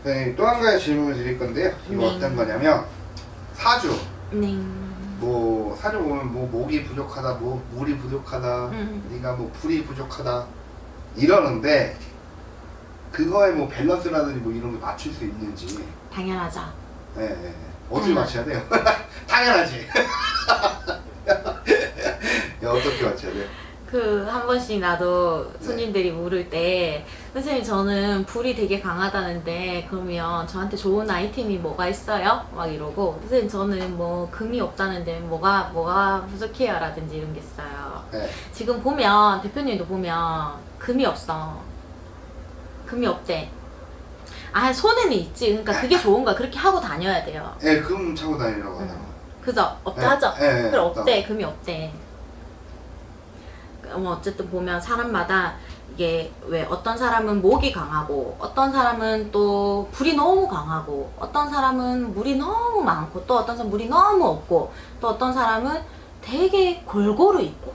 네, 또 한 가지 질문을 드릴 건데요. 이거 네. 어떤 거냐면 사주. 네. 뭐 사주 보면 뭐 목이 부족하다, 뭐 물이 부족하다, 네가 뭐 불이 부족하다 이러는데 그거에 뭐 밸런스라든지 뭐 이런 거 맞출 수 있는지. 당연하죠. 네, 네. 어떻게 맞춰야 돼요? 당연하지. 어떻게 맞춰야 돼요? 한 번씩 나도 손님들이 물을 때 선생님 저는 불이 되게 강하다는데 그러면 저한테 좋은 아이템이 뭐가 있어요? 막 이러고 선생님 저는 뭐 금이 없다는데 뭐가 부족해요? 라든지 이런 게 있어요. 네. 지금 보면 대표님도 보면 금이 없어. 금이 없대. 아 손에는 있지. 그러니까 그게 좋은 거야. 그렇게 하고 다녀야 돼요. 네, 금 차고 다니라고 하더라고요. 그죠? 없다 네, 하죠? 네, 그래 없다. 없대. 금이 없대. 뭐 어쨌든 보면 사람마다 이게 왜 어떤 사람은 목이 강하고 어떤 사람은 또 불이 너무 강하고 어떤 사람은 물이 너무 많고 또 어떤 사람은 물이 너무 없고 또 어떤 사람은 되게 골고루 있고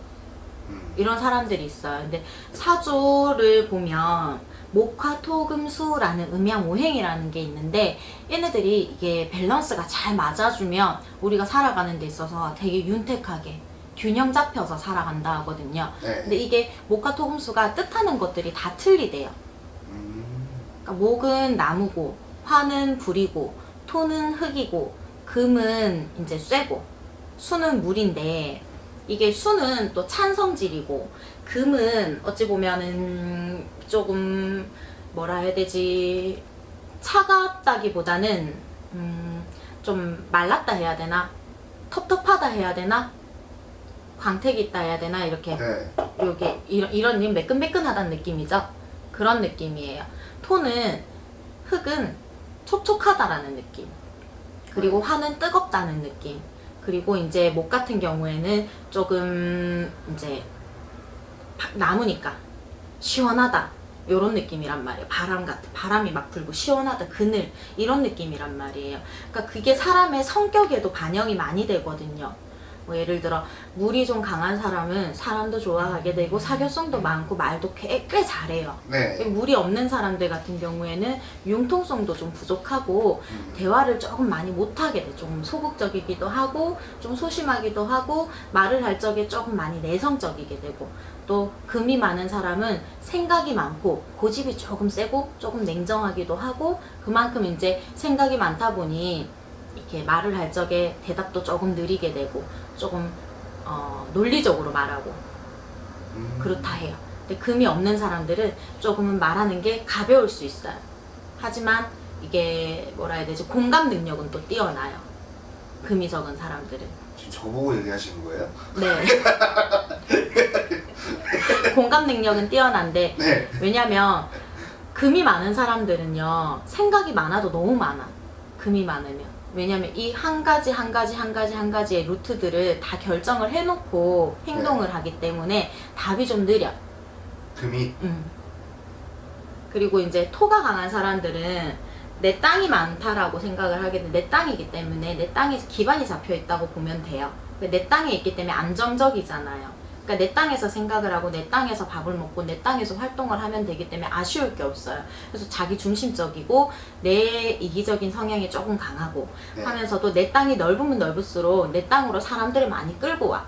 이런 사람들이 있어요. 근데 사주를 보면 목화토금수라는 음양오행이라는 게 있는데 얘네들이 이게 밸런스가 잘 맞아주면 우리가 살아가는 데 있어서 되게 윤택하게 균형 잡혀서 살아간다 하거든요. 네. 근데 이게 목화토금수가 뜻하는 것들이 다 틀리대요. 그러니까 목은 나무고 화는 불이고 토는 흙이고 금은 이제 쇠고 수는 물인데 이게 수는 또 찬성질이고 금은 어찌 보면은 조금 뭐라 해야 되지 차갑다기보다는 좀 말랐다 해야 되나 텁텁하다 해야 되나 광택이 있다 해야 되나 이렇게 네. 요게 이런 매끈매끈하다는 느낌이죠. 그런 느낌이에요. 토는 흙은 촉촉하다라는 느낌. 그리고 화는 뜨겁다는 느낌. 그리고 이제 목 같은 경우에는 조금 이제 나무니까 시원하다 요런 느낌이란 말이에요. 바람이 막 불고 시원하다 그늘 이런 느낌이란 말이에요. 그러니까 그게 사람의 성격에도 반영이 많이 되거든요. 뭐 예를 들어 물이 좀 강한 사람은 사람도 좋아하게 되고 사교성도 많고 말도 꽤 잘해요. 네. 물이 없는 사람들 같은 경우에는 융통성도 좀 부족하고 대화를 조금 많이 못하게 돼. 좀 소극적이기도 하고 좀 소심하기도 하고 말을 할 적에 조금 많이 내성적이게 되고 또 금이 많은 사람은 생각이 많고 고집이 조금 세고 조금 냉정하기도 하고 그만큼 이제 생각이 많다 보니 이렇게 말을 할 적에 대답도 조금 느리게 되고 조금 논리적으로 말하고 그렇다 해요. 근데 금이 없는 사람들은 조금은 말하는 게 가벼울 수 있어요. 하지만 이게 뭐라 해야 되지 공감 능력은 또 뛰어나요. 금이 적은 사람들은. 지금 저보고 얘기하시는 거예요? 네. 공감 능력은 뛰어난데 네. 왜냐면 금이 많은 사람들은요 생각이 많아도 너무 많아. 금이 많으면. 왜냐면 이 한 가지의 루트들을 다 결정을 해놓고 행동을 하기 때문에 답이 좀 느려. 금이? 그리고 이제 토가 강한 사람들은 내 땅이 많다라고 생각을 하게 돼. 내 땅이기 때문에 내 땅에 기반이 잡혀 있다고 보면 돼요. 내 땅에 있기 때문에 안정적이잖아요. 그러니까 내 땅에서 생각을 하고 내 땅에서 밥을 먹고 내 땅에서 활동을 하면 되기 때문에 아쉬울 게 없어요. 그래서 자기 중심적이고 내 이기적인 성향이 조금 강하고 하면서도 내 땅이 넓으면 넓을수록 내 땅으로 사람들을 많이 끌고 와.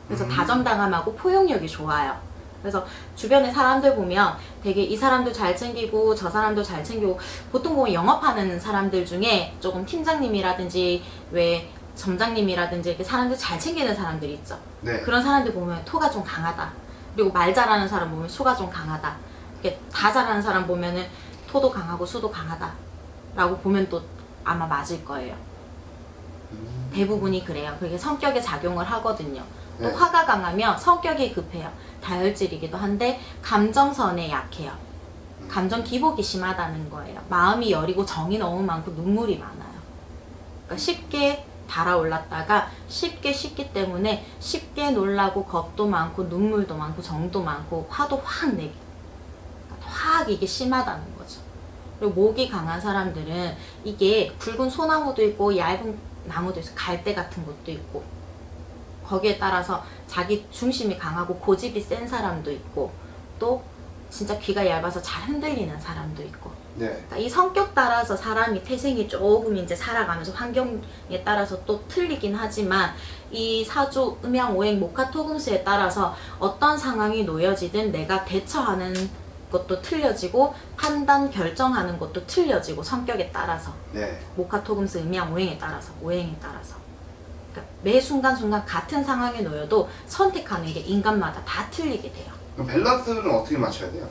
그래서 다정다감하고 포용력이 좋아요. 그래서 주변에 사람들 보면 되게 이 사람도 잘 챙기고 저 사람도 잘 챙기고 보통 보면 영업하는 사람들 중에 조금 팀장님이라든지 왜 점장님이라든지 이렇게 사람들 잘 챙기는 사람들 있죠. 네. 그런 사람들 보면 토가 좀 강하다. 그리고 말 잘하는 사람 보면 수가 좀 강하다. 이렇게 다 잘하는 사람 보면은 토도 강하고 수도 강하다. 라고 보면 또 아마 맞을 거예요. 대부분이 그래요. 그게 성격에 작용을 하거든요. 또 화가 강하면 성격이 급해요. 다혈질이기도 한데 감정선에 약해요. 감정 기복이 심하다는 거예요. 마음이 여리고 정이 너무 많고 눈물이 많아요. 그러니까 쉽게 달아올랐다가 쉽게 식기 때문에 쉽게 놀라고 겁도 많고 눈물도 많고 정도 많고 화도 확 내게 그러니까 확 이게 심하다는 거죠. 그리고 목이 강한 사람들은 이게 굵은 소나무도 있고 얇은 나무도 있고 갈대 같은 것도 있고 거기에 따라서 자기 중심이 강하고 고집이 센 사람도 있고 또 진짜 귀가 얇아서 잘 흔들리는 사람도 있고 네. 그러니까 이 성격 따라서 사람이 태생이 조금 이제 살아가면서 환경에 따라서 또 틀리긴 하지만 이 사주, 음양, 오행, 목화, 토금수에 따라서 어떤 상황이 놓여지든 내가 대처하는 것도 틀려지고 판단, 결정하는 것도 틀려지고 성격에 따라서 네. 목화, 토금수, 음양, 오행에 따라서 오행에 따라서 그러니까 매 순간순간 같은 상황에 놓여도 선택하는 게 인간마다 다 틀리게 돼요. 그럼 밸런스는 어떻게 맞춰야 돼요?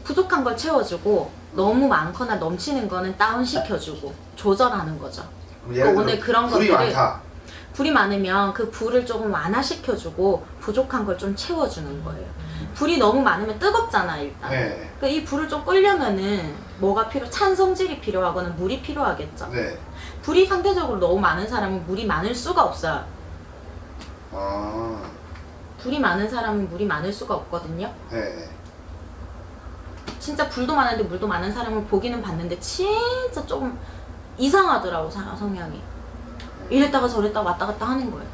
부족한 걸 채워주고 너무 많거나 넘치는 거는 다운시켜주고 조절하는 거죠. 그러니까 오늘 그런 불이 것들을 많다. 불이 많으면 그 불을 조금 완화시켜주고 부족한 걸 좀 채워주는 거예요. 불이 너무 많으면 뜨겁잖아 일단. 네. 그러니까 이 불을 좀 끄려면은 뭐가 찬 성질이 필요하거나 물이 필요하겠죠. 네. 불이 상대적으로 너무 많은 사람은 물이 많을 수가 없어요. 아. 불이 많은 사람은 물이 많을 수가 없거든요. 네. 진짜 불도 많은데 물도 많은 사람을 보기는 봤는데 진짜 조금 이상하더라고 성향이. 이랬다가 저랬다가 왔다 갔다 하는 거예요.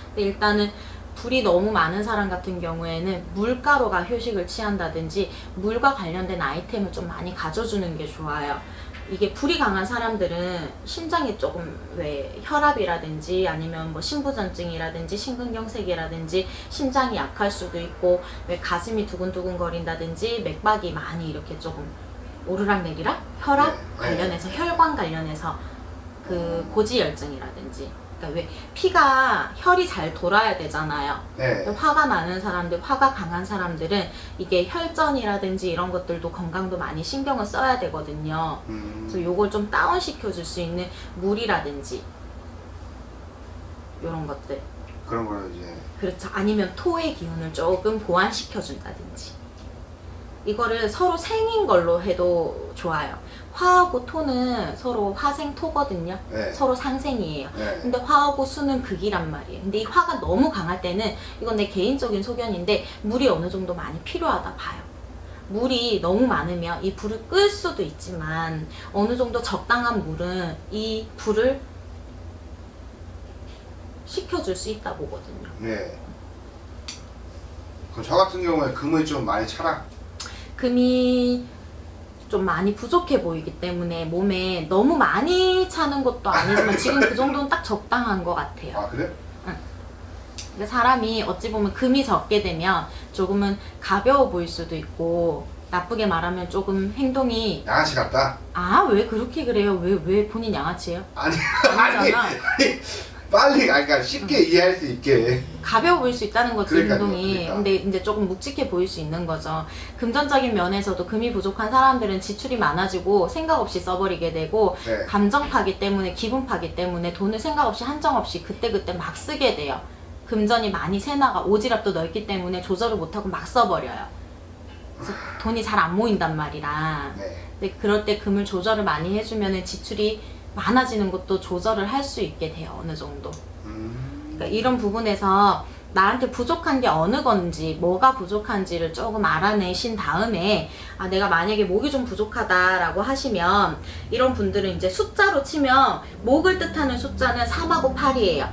근데 일단은 불이 너무 많은 사람 같은 경우에는 물가루가 휴식을 취한다든지 물과 관련된 아이템을 좀 많이 가져주는 게 좋아요. 이게 불이 강한 사람들은 심장이 조금 왜 혈압이라든지 아니면 뭐 심부전증이라든지 심근경색이라든지 심장이 약할 수도 있고 왜 가슴이 두근두근 거린다든지 맥박이 많이 이렇게 조금 오르락 내리락 혈압 관련해서 혈관 관련해서 그 고지혈증이라든지 그러니까 왜 피가 혈이 잘 돌아야 되잖아요. 네. 화가 많은 사람들, 화가 강한 사람들은 이게 혈전이라든지 이런 것들도 건강도 많이 신경을 써야 되거든요. 그래서 요걸 좀 다운시켜 줄 수 있는 물이라든지 요런 것들. 그런 걸 이제. 그렇죠. 아니면 토의 기운을 조금 보완시켜 준다든지. 이거를 서로 생인 걸로 해도 좋아요. 화하고 토는 서로 화생토거든요. 네. 서로 상생이에요. 네. 근데 화하고 수는 극이란 말이에요. 근데 이 화가 너무 강할 때는 이건 내 개인적인 소견인데 물이 어느 정도 많이 필요하다 봐요. 물이 너무 많으면 이 불을 끌 수도 있지만 어느 정도 적당한 물은 이 불을 식혀줄 수 있다 보거든요. 네. 그럼 저 같은 경우에 금을 좀 많이 차라. 금이 좀 많이 부족해 보이기 때문에 몸에 너무 많이 차는 것도 아니지만 지금 그 정도는 딱 적당한 것 같아요. 아 그래? 응. 근데 사람이 어찌 보면 금이 적게 되면 조금은 가벼워 보일 수도 있고 나쁘게 말하면 조금 행동이 양아치 같다? 아 왜 그렇게 그래요? 왜 본인 양아치예요? 아니 아니잖아. 아니 빨리 그러니까 쉽게 이해할 수 있게. 가벼워 보일 수 있다는 거지 그러니까요, 행동이. 그러니까. 근데 이제 조금 묵직해 보일 수 있는 거죠. 금전적인 면에서도 금이 부족한 사람들은 지출이 많아지고 생각 없이 써버리게 되고 네. 감정파기 때문에 기분파기 때문에 돈을 생각 없이 한정 없이 그때그때 막 쓰게 돼요. 금전이 많이 새나가 오지랖도 넓기 때문에 조절을 못하고 막 써버려요. 그래서 돈이 잘 안 모인단 말이라. 네. 근데 그럴 때 금을 조절을 많이 해주면 지출이 많아지는 것도 조절을 할 수 있게 돼요. 어느 정도. 그러니까 이런 부분에서 나한테 부족한 게 어느 건지 뭐가 부족한지를 조금 알아내신 다음에 아 내가 만약에 목이 좀 부족하다라고 하시면 이런 분들은 이제 숫자로 치면 목을 뜻하는 숫자는 3하고 8이에요.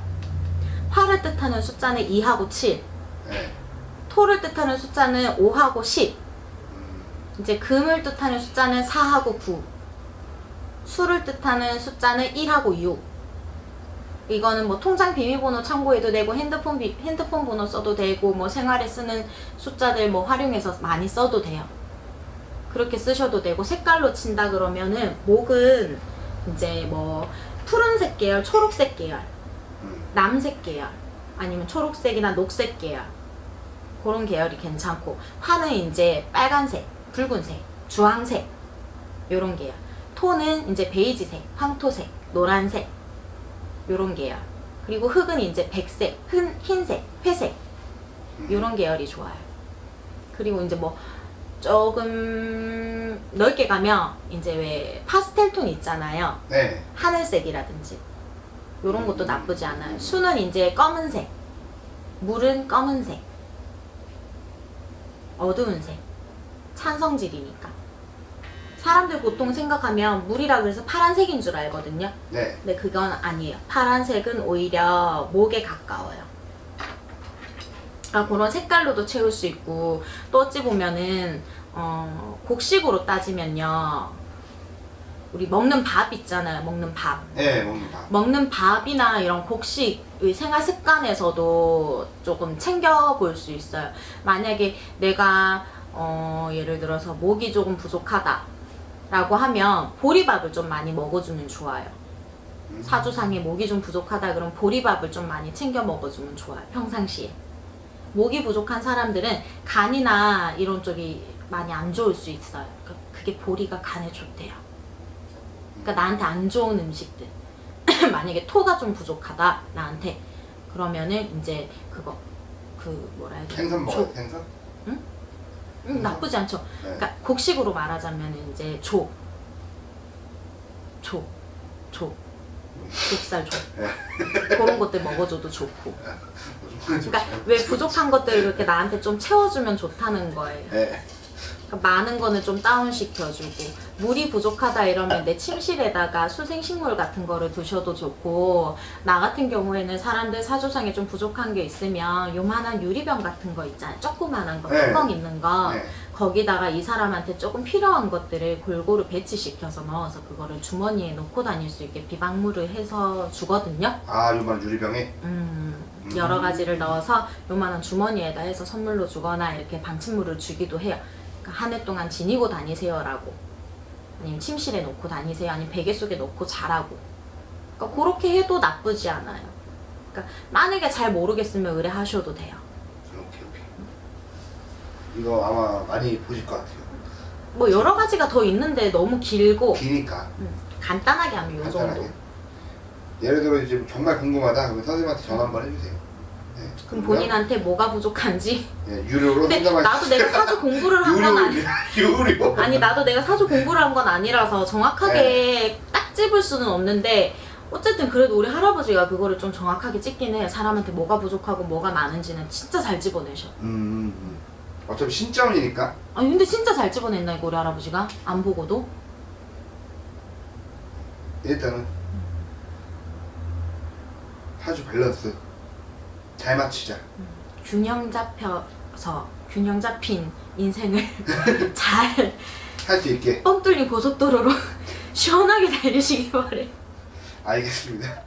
화를 뜻하는 숫자는 2하고 7. 네. 토를 뜻하는 숫자는 5하고 10. 이제 금을 뜻하는 숫자는 4하고 9. 수를 뜻하는 숫자는 1하고 6. 이거는 뭐 통장 비밀번호 참고해도 되고 핸드폰 번호 써도 되고 뭐 생활에 쓰는 숫자들 뭐 활용해서 많이 써도 돼요. 그렇게 쓰셔도 되고 색깔로 친다 그러면은 목은 이제 뭐 푸른색 계열, 초록색 계열, 남색 계열 아니면 초록색이나 녹색 계열 그런 계열이 괜찮고 화는 이제 빨간색, 붉은색, 주황색 요런 계열. 토는 이제 베이지색, 황토색, 노란색 요런 계열. 그리고 흙은 이제 백색, 흰색, 회색 요런 계열이 좋아요. 그리고 이제 뭐 조금 넓게 가면 이제 왜 파스텔 톤 있잖아요. 네. 하늘색이라든지 요런 것도 나쁘지 않아요. 수는 이제 검은색, 물은 검은색, 어두운 색, 찬성질이니까. 사람들 보통 생각하면 물이라 그래서 파란색인 줄 알거든요. 네. 근데 그건 아니에요. 파란색은 오히려 목에 가까워요. 그런 색깔로도 채울 수 있고 또 어찌 보면은 곡식으로 따지면요. 우리 먹는 밥 있잖아요. 먹는 밥. 네, 먹는 밥. 먹는 밥이나 이런 곡식의 생활 습관에서도 조금 챙겨볼 수 있어요. 만약에 내가 예를 들어서 목이 조금 부족하다 라고 하면 보리밥을 좀 많이 먹어주면 좋아요. 사주상에 목이 좀 부족하다 그럼 보리밥을 좀 많이 챙겨 먹어주면 좋아요. 평상시에. 목이 부족한 사람들은 간이나 이런 쪽이 많이 안 좋을 수 있어요. 그게 보리가 간에 좋대요. 그러니까 나한테 안 좋은 음식들 만약에 토가 좀 부족하다 나한테 그러면은 이제 그거 뭐라 해야 되나? 생선 먹어요. 생선? 응? 나쁘지 않죠. 네. 그러니까 곡식으로 말하자면 이제 좁쌀 그런 것들 먹어줘도 좋고. 그러니까 왜 부족한 것들을 그렇게 나한테 좀 채워주면 좋다는 거예요. 네. 그러니까 많은 거는 좀 다운시켜주고 물이 부족하다 이러면 내 침실에다가 수생식물 같은 거를 두셔도 좋고 나 같은 경우에는 사람들 사주상에 좀 부족한 게 있으면 요만한 유리병 같은 거 있잖아요. 조그만한 거 뚜껑 있는 거 거기다가 이 사람한테 조금 필요한 것들을 골고루 배치시켜서 넣어서 그거를 주머니에 넣고 다닐 수 있게 비방물을 해서 주거든요. 아, 요만 유리병에? 여러 가지를 넣어서 요만한 주머니에다 해서 선물로 주거나 이렇게 방침물을 주기도 해요. 그러니까 한 해 동안 지니고 다니세요라고, 아니면 침실에 놓고 다니세요, 아니면 베개 속에 놓고 자라고. 그러니까 그렇게 해도 나쁘지 않아요. 그러니까 만약에 잘 모르겠으면 의뢰하셔도 돼요. 오케이. 이거 아마 많이 보실 것 같아요. 뭐 여러 가지가 더 있는데 너무 길고 기니까 간단하게 하면 요 정도. 예를 들어 이제 정말 궁금하다 그러면 선생님한테 전화 한번 해주세요. 네. 그럼 본인한테 뭐가 부족한지. 네, 유료로 근데 나도 내가 사주 공부를 한 건 아니. 유료. 아니 나도 내가 사주 공부를 한 건 아니라서 정확하게 딱 집을 수는 없는데 어쨌든 그래도 우리 할아버지가 그거를 좀 정확하게 찍긴 해요. 사람한테 뭐가 부족하고 뭐가 많은지는 진짜 잘 집어내셔. 어차피 신점이니까. 아니 근데 진짜 잘 집어낸다니까 우리 할아버지가 안 보고도. 일단은 사주 밸런스 잘 맞추자. 균형 잡힌 인생을 잘 할 수 있게 뻥 뚫린 고속도로로 시원하게 달리시기 바래. 알겠습니다.